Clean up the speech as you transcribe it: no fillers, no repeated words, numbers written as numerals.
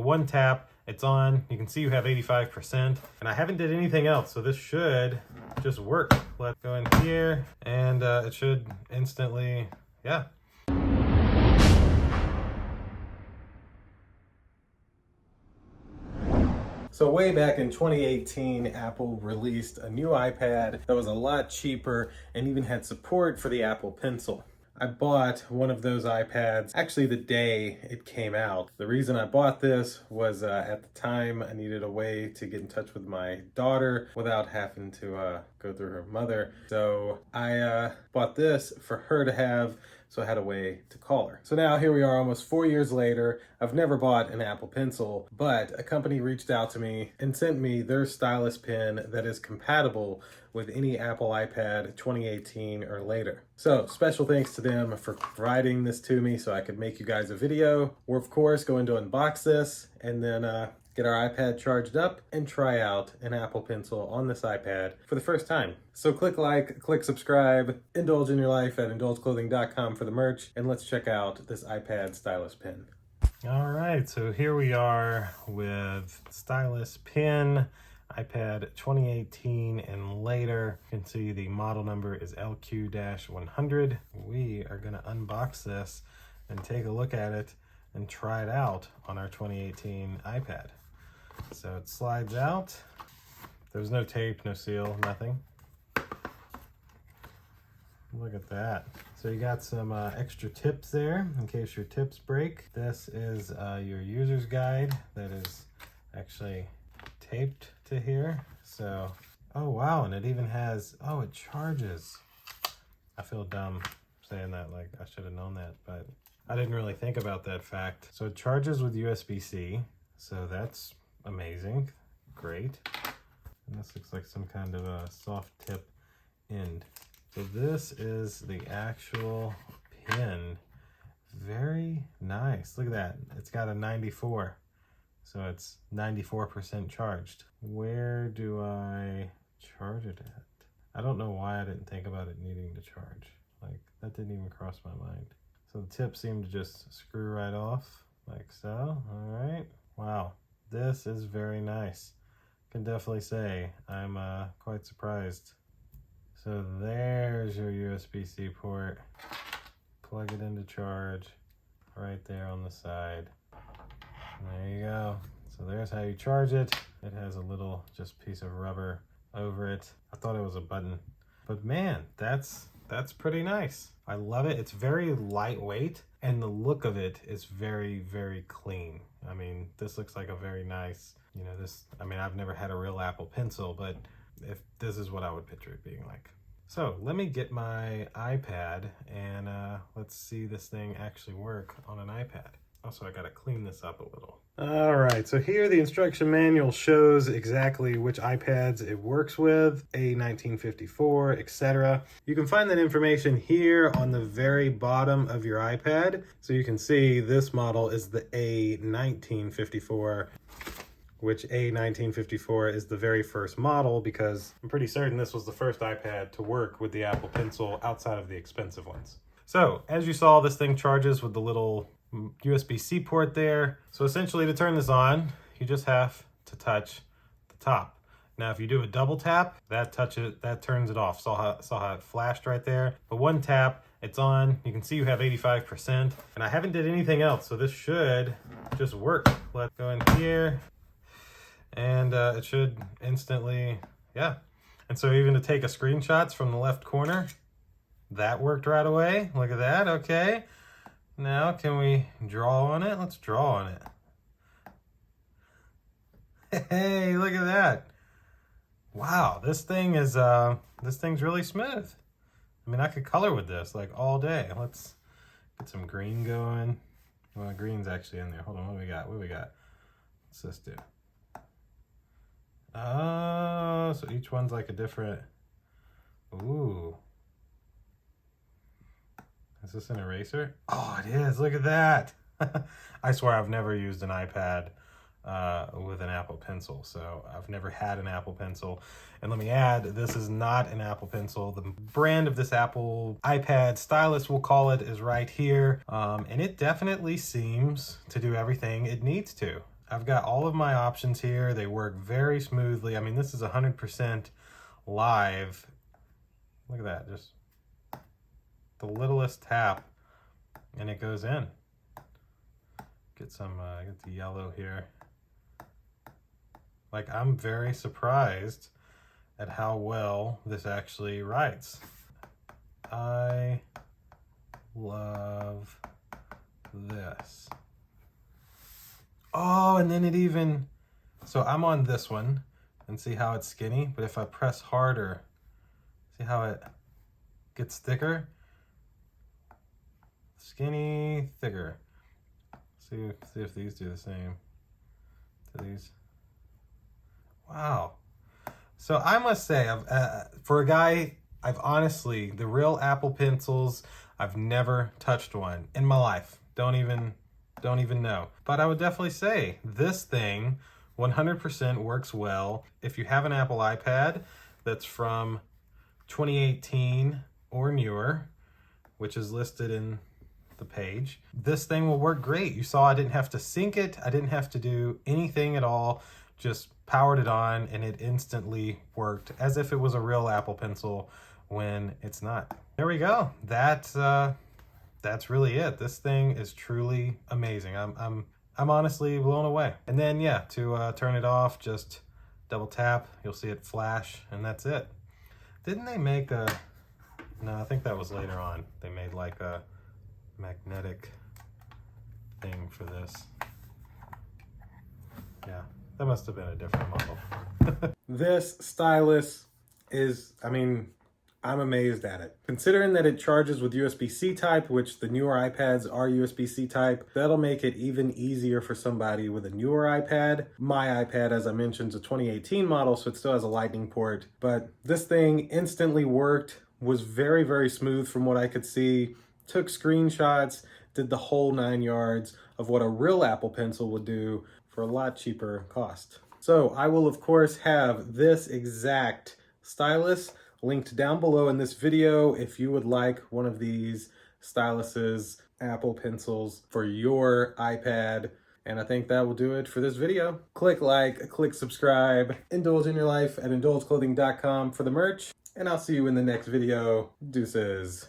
but one tap, it's on. You can see you have 85%, and I haven't did anything else, so this should just work. Let's go in here, and it should instantly, yeah. So way back in 2018, Apple released a new iPad that was a lot cheaper and even had support for the Apple Pencil. I bought one of those iPads actually the day it came out. The reason I bought this was at the time I needed a way to get in touch with my daughter without having to go through her mother. So I bought this for her to have, so I had a way to call her. So now here we are almost 4 years later. I've never bought an Apple Pencil, but a company reached out to me and sent me their stylus pen that is compatible with any Apple iPad 2018 or later. So special thanks to them for providing this to me so I could make you guys a video. We're of course going to unbox this and then get our iPad charged up and try out an Apple Pencil on this iPad for the first time. So click like, click subscribe, indulge in your life at indulgeclothing.com for the merch, and let's check out this iPad stylus pen. All right, so here we are with stylus pen, iPad 2018 and later. You can see the model number is LQ-100. We are gonna unbox this and take a look at it and try it out on our 2018 iPad. So it slides out. There's no tape, no seal, nothing. Look at that. So you got some extra tips there in case your tips break. This is your user's guide that is actually taped to here. So, oh wow, and it even has, oh, it charges. I feel dumb saying that, like I should have known that, but I didn't really think about that fact. So it charges with USB-C, so that's amazing, great. And this looks like some kind of a soft tip end. So this is the actual pen. Very nice, look at that. It's got a 94, so it's 94% charged. Where do I charge it at? I don't know why I didn't think about it needing to charge. Like, that didn't even cross my mind. So the tips seem to just screw right off, like so. All right. Wow, this is very nice. Can definitely say I'm quite surprised. So there's your USB-C port. Plug it into charge right there on the side. There you go. So there's how you charge it. It has a little just piece of rubber over it. I thought it was a button, but man, that's pretty nice. I love it. It's very lightweight and the look of it is very, very clean. I mean, this looks like a very nice, you know, this, I mean, I've never had a real Apple Pencil, but if this is what I would picture it being like. So let me get my iPad and let's see this thing actually work on an iPad. Also, I gotta clean this up a little. All right, so here the instruction manual shows exactly which iPads it works with, A1954, etc. You can find that information here on the very bottom of your iPad. So you can see this model is the A1954, which A1954 is the very first model because I'm pretty certain this was the first iPad to work with the Apple Pencil outside of the expensive ones. So as you saw, this thing charges with the little USB-C port there. So essentially to turn this on, you just have to touch the top. Now if you do a double tap, that turns it off. Saw how it flashed right there. But one tap, it's on. You can see you have 85%. And I haven't did anything else, so this should just work. Let's go in here. And it should instantly, yeah. And so even to take a screenshots from the left corner, that worked right away. Look at that, okay. Now can we draw on it? Let's draw on it. Hey, look at that. Wow, this thing's really smooth. I mean, I could color with this like all day. Let's get some green going. Well, green's actually in there. Hold on, what do we got? What's this do? Oh, so each one's like a different, ooh. Is this an eraser? Oh, it is, look at that. I swear I've never used an iPad with an Apple Pencil, so I've never had an Apple Pencil. And let me add, this is not an Apple Pencil. The brand of this Apple iPad stylus, we'll call it, is right here. And it definitely seems to do everything it needs to. I've got all of my options here. They work very smoothly. I mean, this is 100% live. Look at that, just the littlest tap and it goes in. Get the yellow here. Like, I'm very surprised at how well this actually writes. I love this. Oh, and then it even, so I'm on this one and see how it's skinny, but if I press harder, see how it gets thicker? Skinny, thicker. See if these do the same to these. Wow. So I must say, for a guy, I've honestly, the real Apple pencils, I've never touched one in my life. Don't even know. But I would definitely say this thing 100% works well. If you have an Apple iPad that's from 2018 or newer, which is listed in the page, this thing will work great. You saw I didn't have to sync it. I didn't have to do anything at all. Just powered it on and it instantly worked as if it was a real Apple Pencil when it's not. There we go. That's really it. This thing is truly amazing. I'm honestly blown away. And then yeah, to turn it off, just double tap. You'll see it flash, and that's it. Didn't they make a? No, I think that was later on. They made like a magnetic thing for this. Yeah, that must have been a different model. This stylus is, I mean, I'm amazed at it. Considering that it charges with USB-C type, which the newer iPads are USB-C type, that'll make it even easier for somebody with a newer iPad. My iPad, as I mentioned, is a 2018 model, so it still has a lightning port. But this thing instantly worked, was very, very smooth from what I could see, took screenshots, did the whole 9 yards of what a real Apple Pencil would do for a lot cheaper cost. So I will, of course, have this exact stylus linked down below in this video if you would like one of these styluses, Apple Pencils for your iPad. And I think that will do it for this video. Click like, click subscribe, indulge in your life at indulgeclothing.com for the merch, and I'll see you in the next video. Deuces.